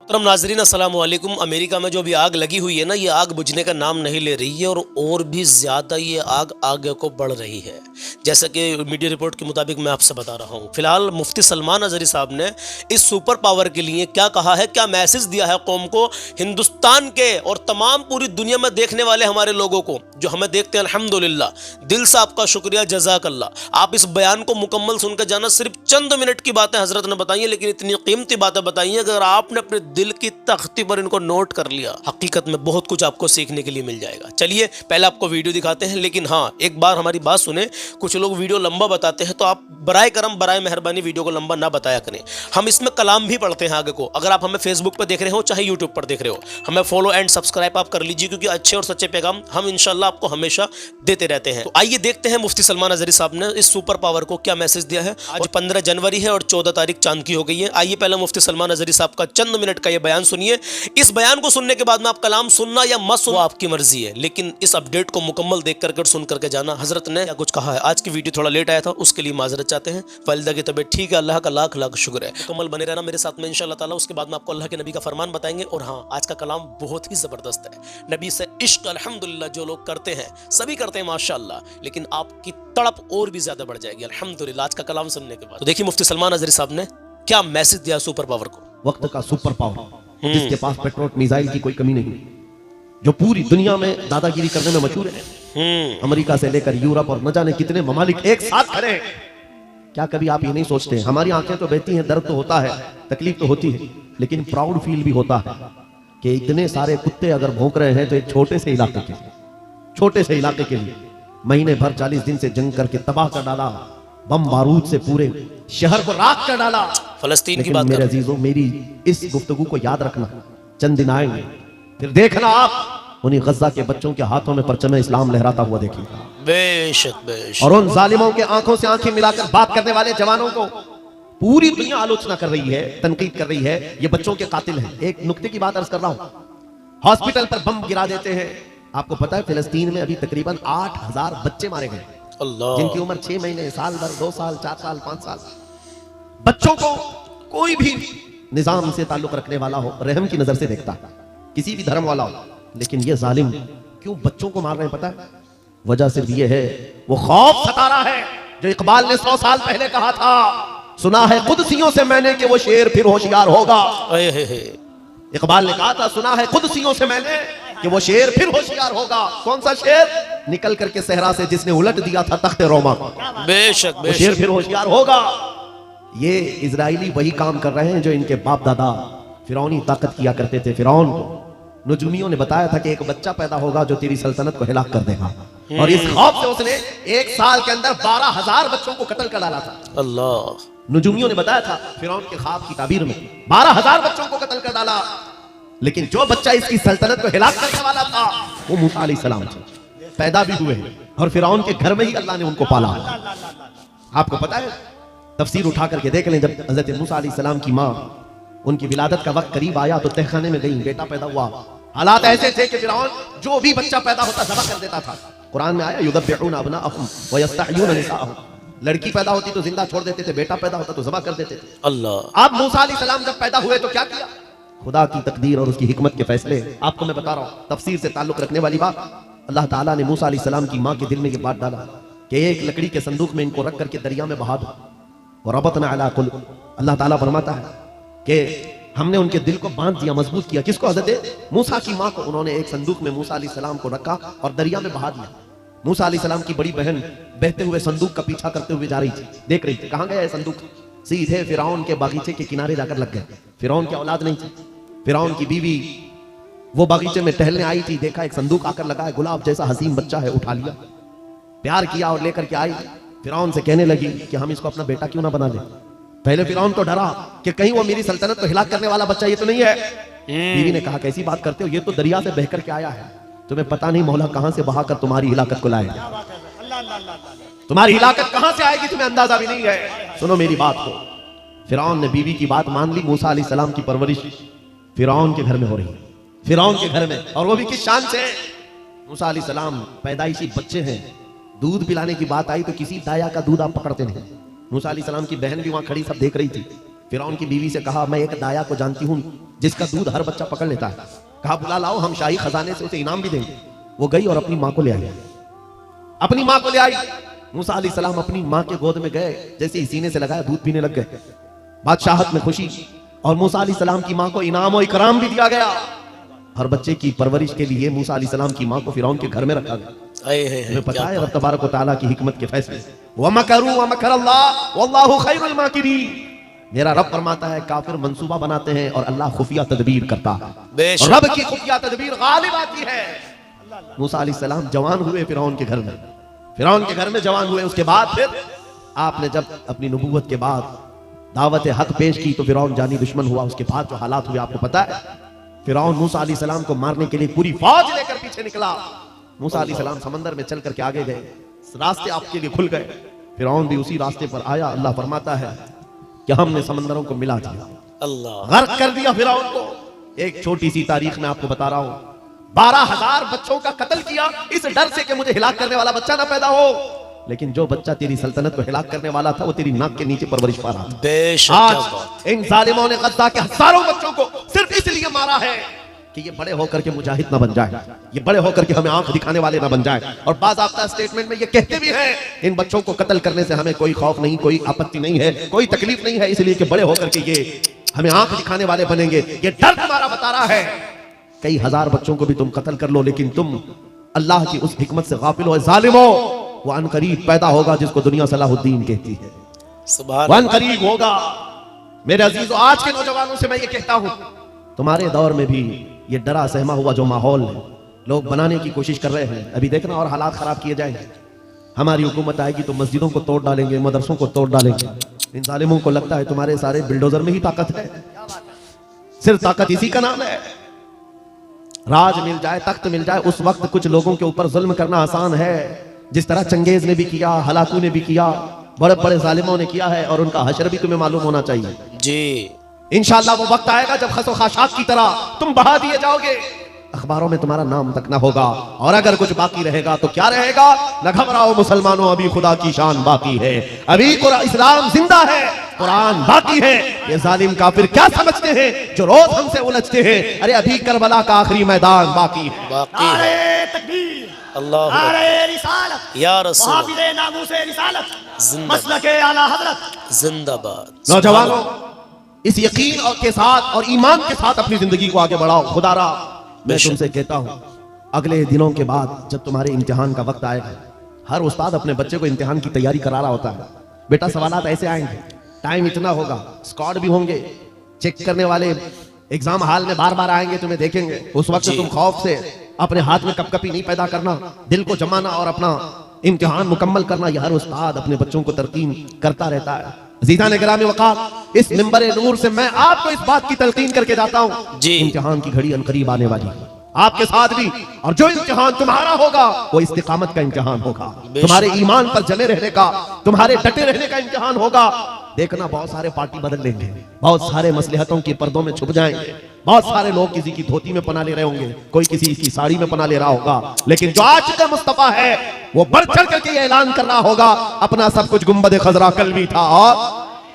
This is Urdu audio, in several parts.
محترم ناظرین السلام علیکم۔ امریکہ میں جو بھی آگ لگی ہوئی ہے نا، یہ آگ بجھنے کا نام نہیں لے رہی ہے اور بھی زیادہ یہ آگ آگے کو بڑھ رہی ہے، جیسا کہ میڈیا رپورٹ کے مطابق میں آپ سے بتا رہا ہوں۔ فی الحال مفتی سلمان اظہری صاحب نے اس سپر پاور کے لیے کیا کہا ہے، کیا میسج دیا ہے قوم کو، ہندوستان کے اور تمام پوری دنیا میں دیکھنے والے ہمارے لوگوں کو جو ہمیں دیکھتے ہیں، الحمدللہ دل سے آپ کا شکریہ، جزاک اللہ۔ آپ اس بیان کو مکمل سن کر جانا، صرف چند منٹ کی باتیں حضرت نے بتائی ہیں، لیکن اتنی قیمتی باتیں بتائی ہیں کہ اگر آپ نے اپنے دل کی تختی پر ان کو نوٹ کر لیا، حقیقت میں بہت کچھ آپ کو سیکھنے کے لیے مل جائے گا۔ چلیے پہلے آپ کو ویڈیو دکھاتے ہیں، لیکن ہاں ایک بار ہماری بات سنیں، کچھ لوگ ویڈیو لمبا بتاتے ہیں تو آپ برائے کرم برائے مہربانی ویڈیو کو لمبا نہ بتایا کریں۔ ہم اس میں کلام بھی پڑھتے ہیں آگے کو۔ اگر آپ ہمیں فیس بک پہ دیکھ رہے ہو چاہے یوٹیوب پر دیکھ رہے ہو، ہمیں فالو اینڈ سبسکرائب آپ کر لیجیے، کیونکہ اچھے اور سچے پیغام ہم انشاءاللہ آپ کو ہمیشہ دیتے رہتے ہیں۔ تو آئیے دیکھتے ہیں مفتی سلمان اظہری صاحب نے اس سپر پاور کو کیا میسج دیا ہے۔ آج 15 جنوری ہے اور 14 تاریخ چاند کی ہو گئی ہے۔ آئیے پہلے مفتی سلمان اظہری صاحب کا چند منٹ کا یہ بیان سنیے۔ اس بیان کو سننے کے بعد میں آپ کلام سننا یا مت سننا آپ کی مرضی ہے، لیکن اس اپڈیٹ کو مکمل دیکھ کر سن کر کے جانا۔ حضرت نے کیا کچھ کہا ہے۔ آج کی ویڈیو تھوڑا لیٹ آیا تھا، اس کے لیے معذرت چاہتے ہیں۔ والدہ کی طبیعت ٹھیک ہے، اللہ کا لاکھ لاکھ شکر ہے۔ مکمل بنے رہنا میرے ساتھ میں انشاءاللہ تعالی۔ اس کے بعد میں آپ کو اللہ کے نبی کا فرمان بتائیں گے، اور ہاں آج کا کلام بہت ہی زبردست ہے۔ نبی سے عشق الحمدللہ جو لوگ کرتے ہیں، سبھی کرتے ہیں ماشاءاللہ، لیکن آپ کی تڑپ اور بھی زیادہ بڑھ جائے گی الحمدللہ آج کا کلام سننے کے بعد۔ تو دیکھیے مفتی سلمان اظہری صاحب نے کیا میسج دیا سپر پاور کو۔ وقت کا سپر پاور جس کے پاس پیٹرول میزائل کی کوئی کمی نہیں، جو پوری دنیا میں دادا گیری کرنے میں مشہور ہے، امریکہ سے لے کر یورپ اور نہ جانے کتنے ممالک ایک ساتھ کھڑے ہیں۔ کیا کبھی آپ یہ نہیں سوچتے، ہماری آنکھیں تو بہتی ہیں، درد تو ہوتا ہے، تکلیف تو ہوتی ہے، لیکن پراؤڈ فیل بھی ہوتا ہے کہ اتنے سارے کتے اگر بھونک رہے ہیں تو ایک چھوٹے سے علاقے کے لیے مہینے بھر 40 دن سے جنگ کر کے تباہ کر ڈالا، بم بارود سے پورے شہر کو راکھ کر ڈالا۔ فلسطین کی لیکن بات میرے عزیزوں، میری اس گفتگو کو یاد رکھنا، چند دن آئیں گے پھر دیکھنا آپ انہی غزہ کے بچوں کے ہاتھوں میں پرچم اسلام لہراتا ہوا دیکھیں گا، بے شک بے شک، اور ان ظالموں کے آنکھوں سے آنکھیں ملا کر بات کرنے والے جوانوں کو پوری دنیا آلوچنا کر رہی ہے، تنقید کر رہی ہے، یہ بچوں کے قاتل ہیں۔ ایک نکتے کی بات عرض کر رہا ہوں، ہاسپٹل پر بم گرا دیتے ہیں۔ آپ کو پتا ہے فلسطین میں ابھی تقریباً 8000 بچے مارے گئے، اللہ، جن کی عمر 6 مہینے، سال بھر، 2 سال، 4 سال، 5 سال۔ بچوں کو کوئی بھی نظام سے تعلق رکھنے والا ہو رحم کی نظر سے دیکھتا ہے، کسی بھی دھرم والا ہو، لیکن یہ ظالم کیوں بچوں کو مار رہے ہیں پتہ ہے؟ وجہ صرف یہ ہے، وہ خوف ستا رہا ہے جو اقبال نے 100 سال پہلے کہا تھا، سنا ہے قدسیوں سے میں نے کہ وہ شیر پھر ہوشیار ہوگا۔ اقبال نے کہا تھا، سنا ہے قدسیوں سے میں نے کہ وہ شیر پھر ہوشیار ہوگا۔ کون سا شیر؟ نکل کر کے صحرا سے جس نے الٹ دیا تھا تخت روما کو، بے شک بے وہ شیر شک، پھر ہوشیار ہوگا۔ یہ اسرائیلی وہی کام کر رہے ہیں جو ان کے باپ دادا فرعونی طاقت کیا کرتے تھے۔ فرعون کو نجومیوں نے بتایا تھا کہ ایک بچہ پیدا ہوگا جو تیری سلطنت کو ہلاک کر دے گا، اور اس خوف سے اس نے 1 سال کے اندر 12000 بچوں کو قتل کر ڈالا تھا۔ اللہ، نجومیوں نے بتایا تھا فرعون کے خواب کی تعبیر میں 12000 بچوں کو قتل کر ڈالا، لیکن جو بچہ اس کی سلطنت کو ہلاک کرنے والا تھا وہ موسیٰ علیہ السلام تھے، پیدا بھی ہوئے ہیں، اور فرعون کے گھر میں ہی اللہ نے ان کو پالا۔ آپ کو پتا ہے، تفسیر اٹھا کر کے دیکھ لیں، جب حضرت موسیٰ علیہ السلام کی ماں، ان کی ولادت کا وقت قریب آیا تو تہخانے میں گئی، بیٹا پیدا ہوا۔ حالات ایسے تھے کہ فرعون جو بھی بچہ پیدا ہوتا ذبح کر دیتا تھا۔ قرآن میں آیا یذبحون ابناءهم ویستحیون نساءهم، لڑکی پیدا ہوتی تو زندہ چھوڑ دیتے تھے، بیٹا پیدا ہوتا تو ذبح کر دیتے تھے۔ اللہ، اب موسیٰ علیہ السلام جب پیدا ہوئے تو کیا کیا؟ خدا کی تقدیر اور اس کی حکمت کے فیصلے آپ کو میں بتا رہا ہوں، تفسیر سے تعلق رکھنے والی بات۔ اللہ تعالیٰ نے موسیٰ علیہ السلام کی ماں کے دل میں یہ بات ڈالا کہ ایک لکڑی کے صندوق میں ان کو رکھ کر کے دریا میں بہا دو، وربطنا علی قلوب۔ اللہ تعالیٰ فرماتا ہے کہ ہم نے ان کے دل کو باندھ دیا، مضبوط کیا۔ کس کو؟ حضرت موسیٰ کی ماں کو۔ انہوں نے ایک صندوق میں موسیٰ علیہ السلام کو رکھا اور دریا میں بہا دیا۔ موسیٰ علیہ السلام کی بڑی بہن بہتے ہوئے صندوق کا پیچھا کرتے ہوئے جا رہی تھی، دیکھ رہی تھی کہاں گیا ہے صندوق۔ سیدھے فرعون کے باغیچے کے کنارے جا کر لگ گئے۔ فرعون کی اولاد نہیں تھی، فرعون کی بیوی وہ باغیچے میں ٹہلنے آئی تھی، دیکھا ایک صندوق آ کر لگا ہے، گلاب جیسا حسین بچہ ہے، اٹھا لیا، پیار کیا اور لے کر کے آئی۔ فرعون سے کہنے لگی کہ ہم اس کو اپنا بیٹا کیوں نہ بنا لیں۔ پہلے فرعون تو ڈرا کہ کہیں وہ میری سلطنت کو ہلاک کرنے والا بچہ یہ تو نہیں ہے۔ بیوی نے کہا کیسی بات کرتے ہو، یہ تو دریا سے بہ کر کے آیا ہے، تمہیں پتہ نہیں مولا کہاں سے بہا کر تمہاری ہلاکت کو لائے گا، تمہاری ہلاکت کہاں سے آئے گی تمہیں اندازہ بھی نہیں ہے۔ سنو میری بات کو۔ فرعون نے بیوی کی بات مان لی۔ موسیٰ علیہ السلام کی پرورش فرعون کے گھر میں ہو رہی ہے، فرعون کے گھر میں، اور وہ بھی کس شان سے؟ موسیٰ علیہ السلام پیدائشی بچے ہیں، دودھ پلانے کی بات آئی تو کسی دایا کا دودھ آپ پکڑتے نہیں۔ موسیٰ علیہ السلام کی بہن بھی وہاں کھڑی سب دیکھ رہی تھی، فرعون کی بیوی سے کہا میں ایک دایا کو جانتی ہوں جس کا دودھ ہر بچہ پکڑ لیتا ہے. کہا بلا لاؤ, ہم شاہی خزانے سے اسے انعام بھی دیں گے. وہ گئی اور اپنی ماں کو لے آئی. اپنی ماں کو لے آئی. موسیٰ علیہ السلام اپنی ماں کے گود میں گئے, جیسے ہی سینے سے لگایا دودھ پینے لگ گئے. بادشاہت میں خوشی, اور موسیٰ علیہ السلام کی ماں کو انعام و اکرام بھی دیا گیا. ہر بچے کی پرورش کے لیے موسیٰ علیہ السلام کی ماں کو فرعون کے گھر میں رکھا گیا. تمہیں پتا ہے رب تبارک و تعالیٰ کی حکمت کے فیصلے. وَمَكَرُوا وَمَكَرَ اللَّهُ وَاللَّهُ خَيْرُ الْمَاكِرِينَ. میرا رب فرماتا ہے کافر منصوبہ بناتے ہیں اور اللہ خفیہ تدبیر کرتا ہے, اور رب کی خفیہ تدبیر غالب آتی ہے. موسیٰ علیہ السلام جوان ہوئے فرعون کے گھر میں, فرعون کے گھر میں جوان ہوئے. اس کے بعد پھر آپ نے جب اپنی نبوت کے بعد دعوت حق پیش کی تو فرعون جانی دشمن ہوا. اس کے بعد جو حالات ہوئے آپ کو پتا ہے. فرعون موسیٰ علیہ السلام کو مارنے کے لیے پوری فوج لے کر پیچھے نکلا. موسیٰ علیہ السلام سمندر میں چل کر کے آگے گئے, راستے آپ کے لیے کھل گئے. فرعون بھی اسی راستے پر آیا. اللہ فرماتا ہے کہ ہم نے سمندروں کو ملا دیا, غرق کر دیا فرعون کو. ایک چھوٹی سی تاریخ میں آپ کو بتا رہا ہوں, 12,000 بچوں کا قتل کیا اس ڈر سے کہ مجھے ہلاک کرنے والا بچہ نہ پیدا ہو. لیکن جو بچہ تیری سلطنت کو ہلاک کرنے والا تھا وہ تیری ناک کے نیچے پرورش پا رہا تھا. آج ان ظالموں نے غزہ کے ہزاروں بچوں کو صرف اس لیے مارا ہے کہ یہ بڑے ہو کر کے مجاہد نہ بن جائے, یہ بڑے ہو کر کے ہمیں آنکھ دکھانے والے نہ بن جائے. اور بعض آفتہ اسٹیٹمنٹ میں یہ کہتے بھی ہیں ان بچوں کو قتل کرنے سے ہمیں کوئی خوف نہیں, کوئی آپتی نہیں ہے, کوئی تکلیف نہیں ہے, اس لیے کہ بڑے ہو کر کے یہ ہمیں آنکھ دکھانے والے بنیں گے. یہ ڈر تمہارا بتا رہا ہے کئی ہزار بچوں کو بھی تم قتل کر لو, لیکن تم اللہ کی اس حکمت سے غافل ہو. ظالموں, وہ ان قریب پیدا ہوگا جس کو دنیا صلاح الدین کہتی ہے. وہ ان قریب ہوگا. میرے عزیزو, آج کے نوجوانوں سے میں یہ کہتا ہوں, تمہارے دور میں بھی یہ ڈرا سہما ہوا جو ماحول ہے لوگ بنانے کی کوشش کر رہے ہیں. ابھی دیکھنا اور حالات خراب کیے جائیں گے. ہماری حکومت آئے گی تو مسجدوں کو توڑ ڈالیں گے, مدرسوں کو توڑ ڈالیں گے. ان ظالموں کو لگتا ہے تمہارے سارے بلڈوزر میں ہی طاقت ہے. صرف طاقت اسی کا نام ہے. راج مل جائے, تخت مل جائے, اس وقت کچھ لوگوں کے اوپر ظلم کرنا آسان ہے, جس طرح چنگیز نے بھی کیا, ہلاکو نے بھی کیا, بڑے بڑے ظالموں نے کیا ہے, اور ان کا حشر بھی تمہیں معلوم ہونا چاہیے. جی انشاءاللہ وہ وقت آئے گا جب خس و خاشاک کی طرح تم بہا دیے جاؤ گے, اخباروں میں تمہارا نام تک نہ ہوگا. اور اگر کچھ باقی رہے گا تو کیا رہے گا؟ نہ گھبراؤ مسلمانوں, ابھی خدا کی شان باقی ہے, ابھی اسلام زندہ ہے, قرآن باقی ہے. یہ ظالم کافر کیا سمجھتے ہیں جو روز ہم سے الجھتے ہیں؟ ارے ابھی کربلا کا آخری میدان باقی ہے. نعرہ تکبیر, اللہ نعرہ رسالت, یا رسول محافظ ناموس رسالت, زندہ مسلک اعلی حضرت. زندہ باد. نوجوانوں, اس یقین کے ساتھ اور ایمان کے ساتھ اپنی زندگی کو آگے بڑھاؤ. خدا را میں تم سے کہتا ہوں, اگلے دنوں کے بعد جب تمہارے امتحان کا وقت آئے گا, ہر استاد اپنے بچے کو امتحان کی تیاری کرا رہا ہوتا ہے. بیٹا سوالات ایسے آئیں گے, ٹائم اتنا ہوگا, اسکواڈ بھی ہوں گے, چیک کرنے والے ایگزام ہال میں بار بار آئیں گے, تمہیں دیکھیں گے. اس وقت تم خوف سے اپنے ہاتھ میں کپ کپی نہیں پیدا کرنا, دل کو جمانا اور اپنا امتحان مکمل کرنا. یہ ہر استاد اپنے بچوں کو تلقین کرتا رہتا ہے. عزیزان گرامی وقار, اس منبر نور سے میں آپ کو اس بات کی تلقین کر کے جاتا ہوں, امتحان کی گھڑی عنقریب آنے والی ہے آپ کے ساتھ بھی. اور جو امتحان تمہارا ہوگا وہ استقامت کا امتحان ہوگا, تمہارے ایمان پر جمے رہنے کا, تمہارے ڈٹے رہنے کا امتحان ہوگا. دیکھنا بہت سارے پارٹی بدل لیں گے, بہت سارے مصلحتوں کی پردوں میں چھپ جائیں گے, بہت سارے لوگ کسی کی دھوتی میں پناہ لے رہے ہوں گے, کوئی کسی کی ساڑی میں پناہ لے رہا ہوگا. لیکن جو آج کا مصطفیٰ ہے وہ بڑھ چڑھ کر کے یہ اعلان کر رہا ہوگا, اپنا سب کچھ گنبد خضرا کل بھی تھا, اور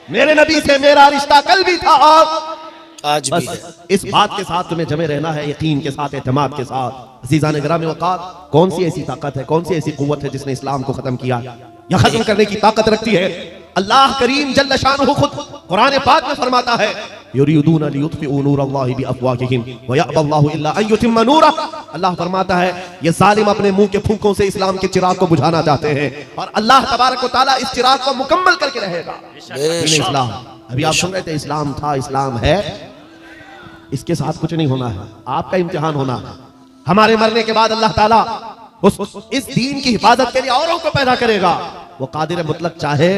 میرے نبی سے میرا رشتہ کل بھی تھا, اور آج بھی ہے. اس بات کے ساتھ تمہیں جمے رہنا ہے, یقین کے ساتھ, اعتماد کے ساتھ. عزیزان گرامی وقار, کون سی ایسی طاقت ہے, کون سی ایسی قوت ہے جس نے اسلام کو ختم کیا یا ختم کرنے کی طاقت رکھتی ہے؟ اللہ کریم جل شانہ خود قرآن پاک میں فرماتا ہے, یریدون لیطفئوا نور اللہ بافواہہم ویأبی اللہ الا ان یتم نورہ. اللہ فرماتا ہے یہ ظالم اپنے منہ کے پھونکوں سے اسلام کے چراغ کو بجھانا چاہتے ہیں, اور اللہ تبارک و تعالیٰ اس چراغ کو مکمل کر کے رہے گا. اسلام, ابھی آپ سن رہے تھے, اسلام تھا, اسلام ہے, اس کے ساتھ کچھ نہیں ہونا ہے, آپ کا امتحان ہونا ہے. ہمارے مرنے کے بعد اللہ تعالیٰ اس دین کی حفاظت کے لیے اوروں کو پیدا کرے گا. وہ قادر مطلق چاہے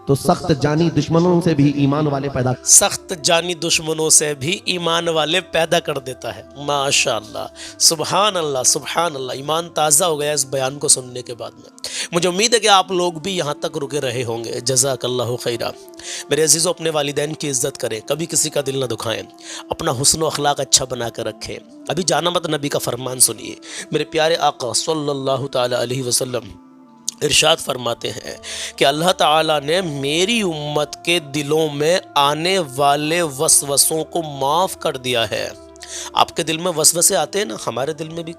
تو سخت جانی دشمنوں سے بھی ایمان والے پیدا, سخت جانی دشمنوں سے بھی ایمان والے پیدا کر دیتا ہے. ماشاءاللہ, سبحان اللہ, سبحان اللہ. ایمان تازہ ہو گیا اس بیان کو سننے کے بعد میں. مجھے امید ہے کہ آپ لوگ بھی یہاں تک رکے رہے ہوں گے. جزاک اللہ خیرہ. میرے عزیزو, اپنے والدین کی عزت کریں, کبھی کسی کا دل نہ دکھائیں, اپنا حسن و اخلاق اچھا بنا کر رکھیں. ابھی جانا مت نبی کا فرمان سنیے. میرے پیارے آقا صلی اللہ تعالی علیہ وسلم ارشاد فرماتے ہیں کہ اللہ تعالیٰ نے میری امت کے دلوں میں آنے والے وسوسوں کو معاف کر دیا ہے۔ آپ کے دل میں وسوسے آتے ہیں نا، ہمارے دل میں بھی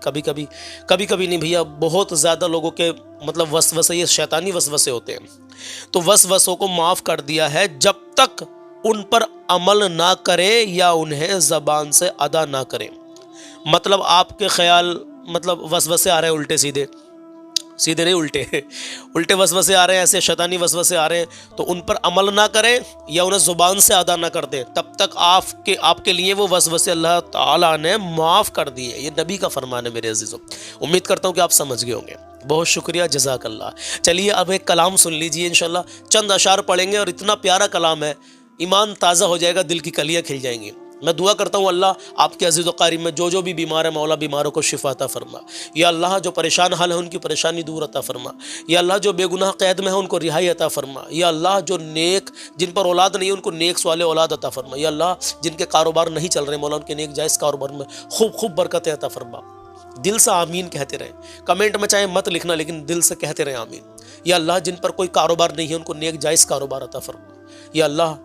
کبھی کبھی نہیں بھیا، بہت زیادہ لوگوں کے مطلب وسوسے یہ شیطانی وسوسے ہوتے ہیں، تو وسوسوں کو معاف کر دیا ہے جب تک ان پر عمل نہ کرے یا انہیں زبان سے ادا نہ کرے۔ مطلب آپ کے خیال مطلب وسوسے آ رہے ہیں الٹے سیدھے نہیں، الٹے وسوسے آ رہے ہیں، ایسے شیطانی وسوسے آ رہے ہیں، تو ان پر عمل نہ کریں یا انہیں زبان سے ادا نہ کر دیں، تب تک آپ کے لیے وہ وسوسے اللہ تعالیٰ نے معاف کر دیے۔ یہ نبی کا فرمان ہے میرے عزیزوں، امید کرتا ہوں کہ آپ سمجھ گئے ہوں گے۔ بہت شکریہ، جزاک اللہ۔ چلیے اب ایک کلام سن لیجئے انشاءاللہ، چند اشعار پڑھیں گے اور اتنا پیارا کلام ہے، ایمان تازہ ہو جائے گا، دل کی کلیاں کھل جائیں گی۔ میں دعا کرتا ہوں اللہ آپ کے عزیز و قاری میں جو بھی بیمار ہے، مولا بیماروں کو شفا عطا فرما۔ یا اللہ جو پریشان حال ہے ان کی پریشانی دور عطا فرما۔ یا اللہ جو بے گناہ قید میں ہے ان کو رہائی عطا فرما۔ یا اللہ جو نیک جن پر اولاد نہیں ہے ان کو نیک سوال اولاد عطا فرما۔ یا اللہ جن کے کاروبار نہیں چل رہے مولا ان کے نیک جائز کاروبار میں خوب برکتیں عطا فرما۔ دل سے آمین کہتے رہیں، کمنٹ میں چاہے مت لکھنا لیکن دل سے کہتے رہیں آمین۔ یا اللہ جن پر کوئی کاروبار نہیں ہے ان کو نیک جائز کاروبار عطا فرما۔ یا اللہ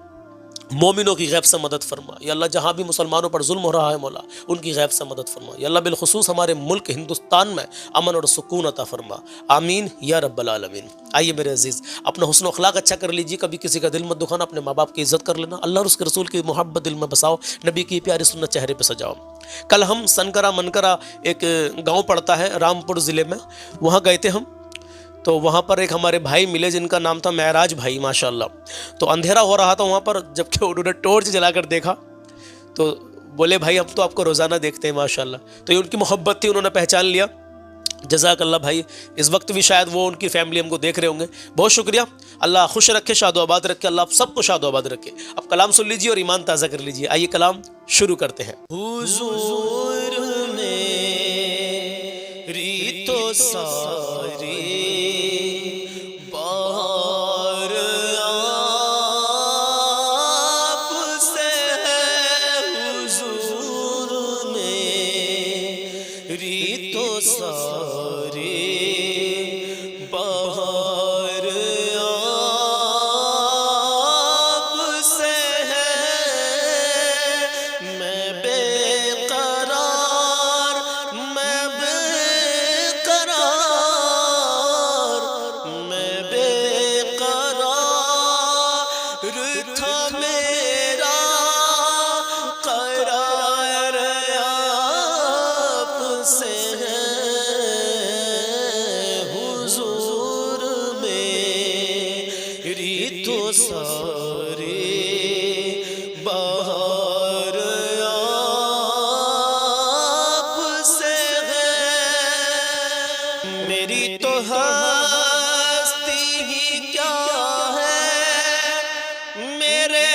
مومنوں کی غیب سے مدد فرما۔ یا اللہ جہاں بھی مسلمانوں پر ظلم ہو رہا ہے مولا ان کی غیب سے مدد فرما۔ یا اللہ بالخصوص ہمارے ملک ہندوستان میں امن اور سکون عطا فرما، آمین یا رب العالمین۔ آئیے میرے عزیز اپنا حسن و اخلاق اچھا کر لیجیے، کبھی کسی کا دل مت دکھانا، اپنے ماں باپ کی عزت کر لینا، اللہ اور اس کے رسول کی محبت دل میں بساؤ، نبی کی پیاری سنت چہرے پہ سجاؤ۔ کل ہم سنکرا منکرا ایک گاؤں پڑتا ہے رامپور ضلع میں، وہاں گئے تھے ہم، تو وہاں پر ایک ہمارے بھائی ملے جن کا نام تھا معراج بھائی، ماشاءاللہ۔ تو اندھیرا ہو رہا تھا وہاں پر، جب کہ انہوں نے ٹورچ جلا کر دیکھا تو بولے بھائی ہم تو آپ کو روزانہ دیکھتے ہیں ماشاءاللہ۔ تو یہ ان کی محبت تھی، انہوں نے پہچان لیا، جزاک اللہ بھائی۔ اس وقت بھی شاید وہ ان کی فیملی ہم کو دیکھ رہے ہوں گے، بہت شکریہ۔ اللہ خوش رکھے، شاد و آباد رکھے، اللہ آپ سب کو شاد و آباد رکھے۔ اب کلام سن لیجیے اور ایمان تازہ کر لیجیے۔ آئیے کلام شروع کرتے ہیں۔ حضور میری تو ساری بار آپ سے ہے، حضور میری تو ساری بہار آپ سے ہے، میں بے قرار تھا میرا قرار آپ سے ہے، حضور میری تو ساری بہار آپ سے ہے، میری تو ہستی ہی کیا ہے، میرے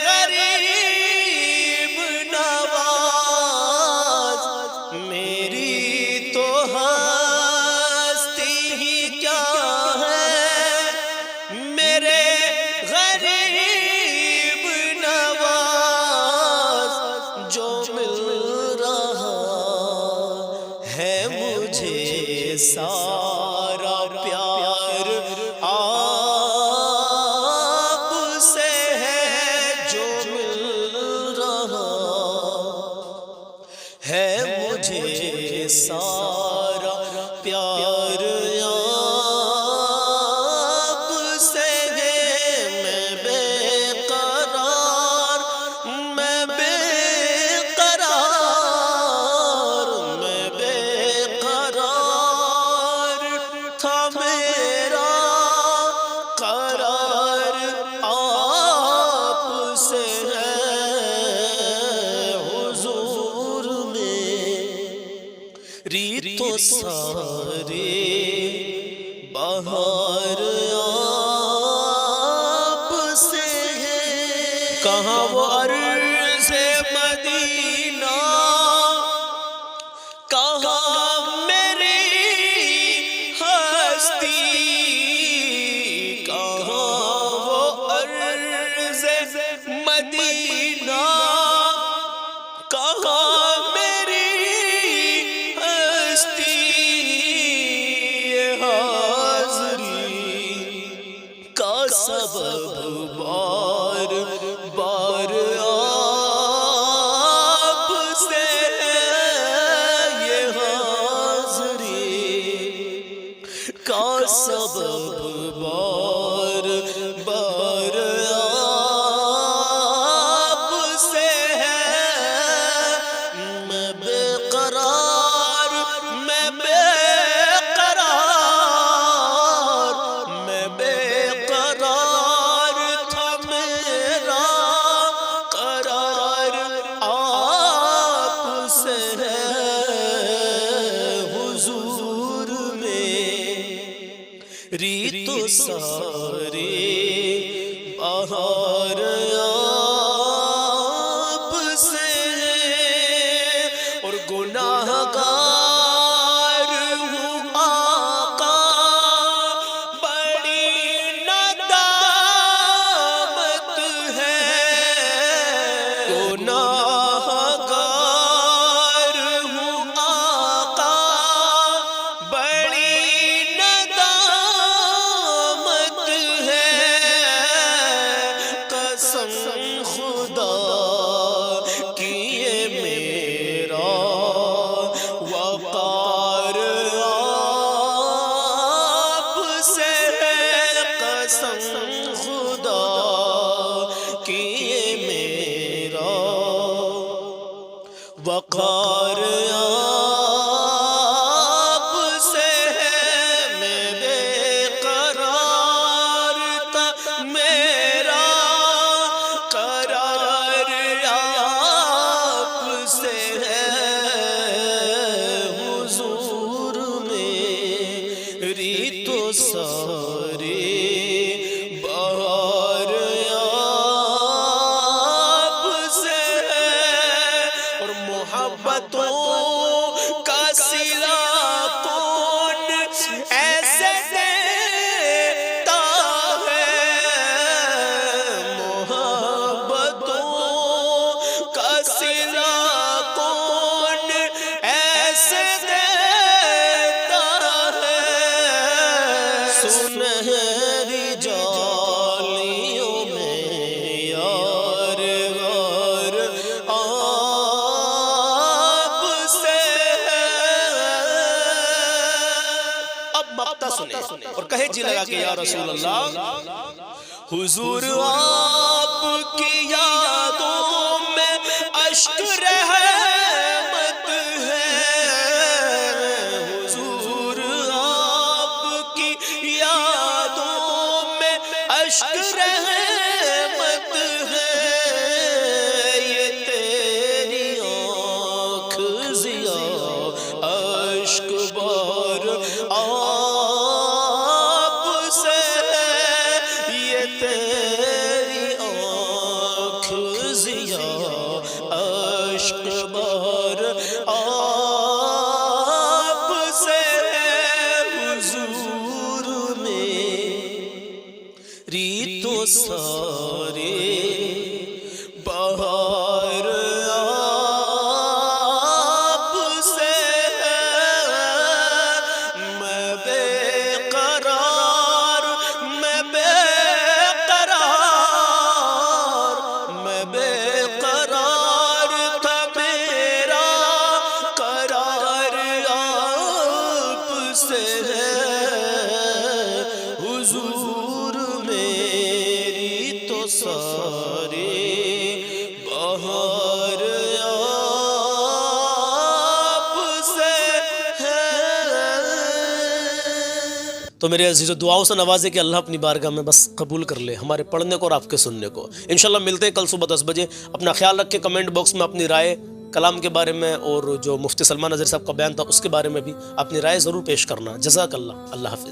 غریب نواز، میری تو ہستی ہی کیا ہے، میرے غریب نواز، جو مل رہا ہے مجھے سارا پیار آپ سے ہے، جو مل رہا ہے مجھے سارا پیار آپ سے ہے، میں بے قرار تھا میرا قرار آپ سے ہے، حضور میری تو سارے بہار آپ سے ہے، کہاں وہ عرض مدینہ، کہاں میری ہستی، کہاں وہ عرض مدینہ، کہاں میری ہستی، یہ حاضر ریت سارے بہار آپ سے اور گناہ گار ہوں آقا بڑی ندامت ہے گناہ گار ہوں آقا بڑی ندامت ہے قسم خدا کی یہ میرا وقار آپ سے قسم خدا کی یہ میرا وقار آپ سے میں بے قرار تھا میرا قرار آپ سے ہے حضور میری تو سارے بہار آپ سے ہے اور محبتوں کا صلہ کون ایسے دیتا ہے محبتوں کا صلہ کون ایسے دیتا ہے سنہری جالیوں میں یار غار آپ سے ہے اب مقطع سنیں اور کہے جی لگا کہ یا رسول اللہ حضور آپ کی یادوں میں اشک رحمت ہے حضور آپ کی یادوں میں اشک رحمت ہے یہ تیری آنکھ ضیاء اشک بار آپ سے یہ تیری آنکھ ضیاء اشک بار آپ سے حضور میری تو سارے بہار آپ سے میں بے قرار میں بے قرار تھا میرا قرار آپ سے ہے حضور میری تو سارے بہار آپ سے ہے تو میرے عزیز و دعاؤں سے نوازے کہ اللہ اپنی بارگاہ میں بس قبول کر لے ہمارے پڑھنے کو اور آپ کے سننے کو انشاءاللہ ملتے ہیں کل صبح 10 بجے اپنا خیال رکھ کے کمنٹ باکس میں اپنی رائے کلام کے بارے میں اور جو مفتی سلمان نذیر صاحب کا بیان تھا اس کے بارے میں بھی اپنی رائے ضرور پیش کرنا جزاک اللہ اللہ حافظ